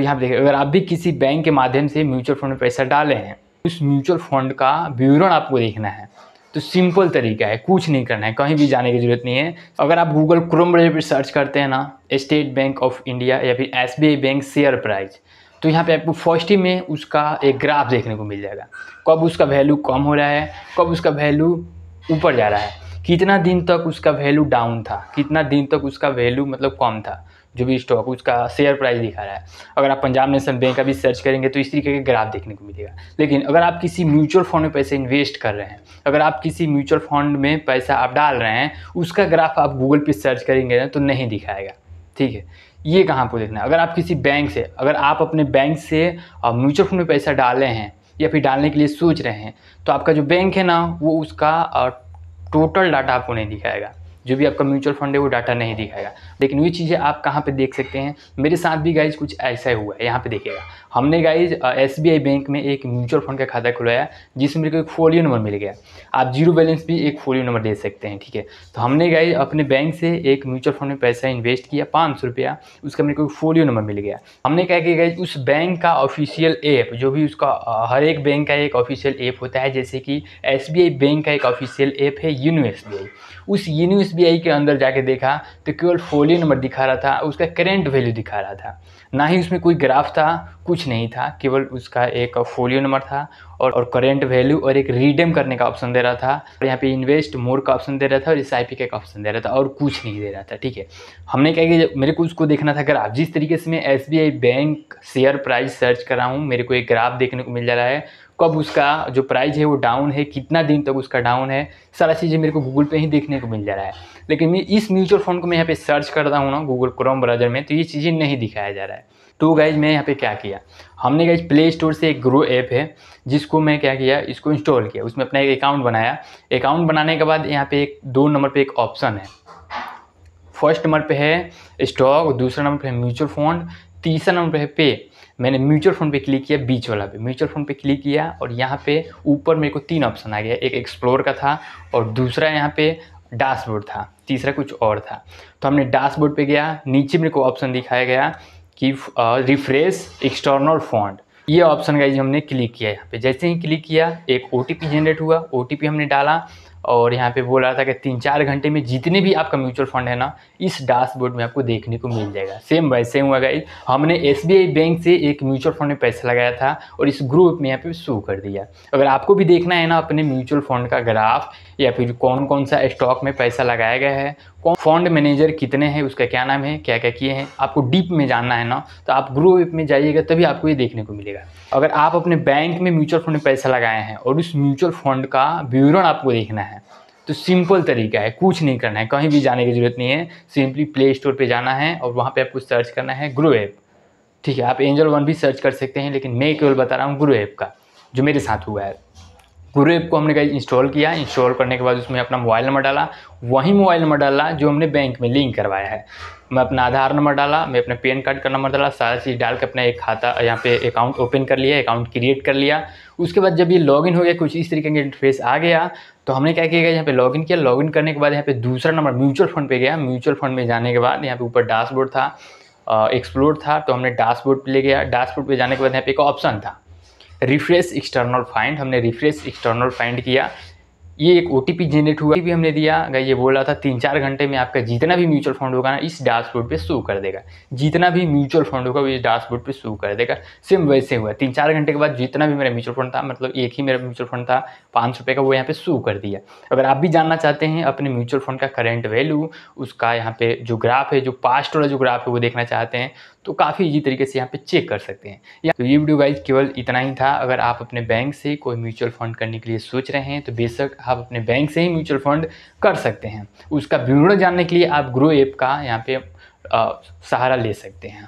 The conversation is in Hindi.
तो यहाँ पे देखिए, अगर आप भी किसी बैंक के माध्यम से म्यूचुअल फंड में पैसा डाले हैं, उस म्यूचुअल फंड का विवरण आपको देखना है। तो सिंपल तरीका है, कुछ नहीं करना है, कहीं भी जाने की जरूरत नहीं है। अगर आप गूगल क्रोम ब्राउज़र पर सर्च करते हैं ना, स्टेट बैंक ऑफ इंडिया या फिर SBI बैंक शेयर प्राइस, तो यहाँ पे आपको फर्स्ट ही में उसका एक ग्राफ देखने को मिल जाएगा। कब उसका वैल्यू कम हो रहा है, कब उसका वैल्यू ऊपर जा रहा है, कितना दिन तक उसका वैल्यू डाउन था, कितना दिन तक उसका वैल्यू मतलब कम था, जो भी स्टॉक उसका शेयर प्राइस दिखा रहा है। अगर आप पंजाब नेशनल बैंक का भी सर्च करेंगे तो इस तरीके के ग्राफ देखने को मिलेगा। लेकिन अगर आप किसी म्यूचुअल फंड में पैसे इन्वेस्ट कर रहे हैं, अगर आप किसी म्यूचुअल फंड में पैसा आप डाल रहे हैं, उसका ग्राफ आप गूगल पे सर्च करेंगे ना तो नहीं दिखाएगा। ठीक है, ये कहाँ आपको देखना है। अगर आप किसी बैंक से, अगर आप अपने बैंक से म्यूचुअल फंड में पैसा डाले हैं या फिर डालने के लिए सोच रहे हैं, तो आपका जो बैंक है ना वो उसका टोटल डाटा आपको नहीं दिखाएगा। जो भी आपका म्यूचुअल फंड है वो डाटा नहीं दिखाएगा। लेकिन ये चीज़ें आप कहाँ पे देख सकते हैं, मेरे साथ भी गाइज कुछ ऐसा ही हुआ है। यहाँ पे देखिएगा, हमने गाइज SBI बैंक में एक म्यूचुअल फंड का खाता खुलवाया जिसमें मेरे को एक फोलियो नंबर मिल गया। आप जीरो बैलेंस भी एक फोलियो नंबर दे सकते हैं। ठीक है, तो हमने गाइज अपने बैंक से एक म्यूचुअल फंड में पैसा इन्वेस्ट किया 500 रुपया, उसका मेरे को एक फोलियो नंबर मिल गया। हमने क्या किया गाइज, उस बैंक का ऑफिशियल ऐप, जो भी उसका हर एक बैंक का एक ऑफिशियल ऐप होता है, जैसे कि SBI बैंक का एक ऑफिशियल ऐप है YONO SBI, उस YONO SBI के अंदर जाके देखा तो केवल फोलियो नंबर दिखा रहा था, उसका करेंट वैल्यू दिखा रहा था, ना ही उसमें कोई ग्राफ था, कुछ नहीं था, केवल उसका एक फोलियो नंबर था और करेंट वैल्यू और एक रिडीम करने का ऑप्शन दे रहा था, और यहाँ पे इन्वेस्ट मोर का ऑप्शन दे रहा था और SIP का ऑप्शन दे रहा था, और कुछ नहीं दे रहा था। ठीक है, हमने क्या किया, मेरे को उसको देखना था ग्राफ। जिस तरीके से मैं SBI bank share price search कर रहा हूँ, मेरे को एक ग्राफ देखने को मिल जा रहा है, कब उसका जो प्राइस है वो डाउन है, कितना दिन तक उसका डाउन है, सारा चीज़ें मेरे को गूगल पे ही देखने को मिल जा रहा है। लेकिन मैं इस म्यूचुअल फंड को मैं यहाँ पे सर्च करता हूँ ना गूगल क्रोम ब्राउज़र में, तो ये चीज़ें नहीं दिखाया जा रहा है। तो गाइज मैं यहाँ पे क्या किया, हमने गाइज प्ले स्टोर से एक ग्रो ऐप है जिसको मैं क्या किया, इसको इंस्टॉल किया, उसमें अपना एक अकाउंट बनाया। अकाउंट बनाने के बाद यहाँ पे एक 2 नंबर पे एक ऑप्शन है, फर्स्ट नंबर पे है स्टॉक, दूसरा नंबर पे है म्यूचुअल फंड, तीसरा नंबर पे है पे। मैंने म्यूचुअल फंड पे क्लिक किया, बीच वाला पे म्यूचुअल फंड पे क्लिक किया, और यहाँ पे ऊपर मेरे को 3 ऑप्शन आ गया, एक एक्सप्लोर का था और दूसरा यहाँ पे डैशबोर्ड था, तीसरा कुछ और था। तो हमने डैशबोर्ड पे गया, नीचे मेरे को ऑप्शन दिखाया गया कि रिफ्रेश एक्सटर्नल फंड, ये ऑप्शन गाइज हमने क्लिक किया। यहाँ पे जैसे ही क्लिक किया एक OTP जनरेट हुआ, OTP हमने डाला और यहाँ पे बोल रहा था कि 3-4 घंटे में जितने भी आपका म्यूचुअल फंड है ना, इस डैशबोर्ड में आपको देखने को मिल जाएगा। सेम वैसे हुआ गाइस, हमने SBI बैंक से एक म्यूचुअल फंड में पैसा लगाया था और इस ग्रुप में यहाँ पे शो कर दिया। अगर आपको भी देखना है ना अपने म्यूचुअल फंड का ग्राफ, या फिर कौन कौन सा स्टॉक में पैसा लगाया गया है, कौन फंड मैनेजर कितने हैं, उसका क्या नाम है, क्या क्या किए हैं, आपको डीप में जानना है ना, तो आप ग्रो ऐप में जाइएगा, तभी आपको ये देखने को मिलेगा। अगर आप अपने बैंक में म्यूचुअल फंड में पैसा लगाए हैं और उस म्यूचुअल फंड का विवरण आपको देखना है, तो सिंपल तरीका है, कुछ नहीं करना है, कहीं भी जाने की जरूरत नहीं है। सिंपली प्ले स्टोर पे जाना है और वहाँ पे आपको सर्च करना है ग्रो ऐप। ठीक है, आप एंजल वन भी सर्च कर सकते हैं, लेकिन मैं केवल बता रहा हूँ ग्रो ऐप का, जो मेरे साथ हुआ है। ग्रो ऐप को हमने गाइस इंस्टॉल किया, इंस्टॉल करने के बाद उसमें अपना मोबाइल नंबर डाला, वही मोबाइल नंबर डाला जो हमने बैंक में लिंक करवाया है। मैं अपना आधार नंबर डाला, मैं अपने पैन कार्ड का नंबर डाला, सारा चीज़ डाल के अपना एक खाता यहाँ पे अकाउंट ओपन कर लिया, अकाउंट क्रिएट कर लिया। उसके बाद जब ये लॉगिन हो गया, कुछ इस तरीके का इंटरफेस आ गया, तो हमने क्या किया, यहाँ पे लॉगिन किया। लॉगिन करने के बाद यहाँ पे दूसरा नंबर म्यूचुअल फंड पे गया। म्यूचुअल फंड में जाने के बाद यहाँ पे ऊपर डैशबोर्ड था, एक्सप्लोर था, तो हमने डैशबोर्ड पे ले गया। डैशबोर्ड पे जाने के बाद यहाँ पे एक ऑप्शन था रिफ्रेश एक्सटर्नल फाइंड, हमने रिफ्रेश एक्सटर्नल फाइंड किया। ये एक OTP जनरेट हुआ, भी हमने दिया। अगर ये बोल रहा था 3-4 घंटे में आपका जितना भी म्यूचुअल फंड होगा ना, इस डैशबोर्ड पे शो कर देगा, जितना भी म्यूचुअल फंड होगा वो इस डैशबोर्ड पे शो कर देगा। सेम वैसे हुआ, 3-4 घंटे के बाद जितना भी मेरा म्यूचुअल फंड था, मतलब एक ही मेरा म्यूचुअल फंड था 500 रुपये का, वो यहाँ पे शो कर दिया। अगर आप भी जानना चाहते हैं अपने म्यूचुअल फंड का करेंट वैल्यू, उसका यहाँ पे जो ग्राफ है, जो पास्ट वाला जो ग्राफ है वो देखना चाहते हैं, तो काफ़ी ईजी तरीके से यहाँ पे चेक कर सकते हैं। तो ये वीडियो गाइज केवल इतना ही था। अगर आप अपने बैंक से कोई म्यूचुअल फंड करने के लिए सोच रहे हैं, तो बेशक आप अपने बैंक से ही म्यूचुअल फंड कर सकते हैं। उसका विवरण जानने के लिए आप ग्रो ऐप का यहाँ पे सहारा ले सकते हैं।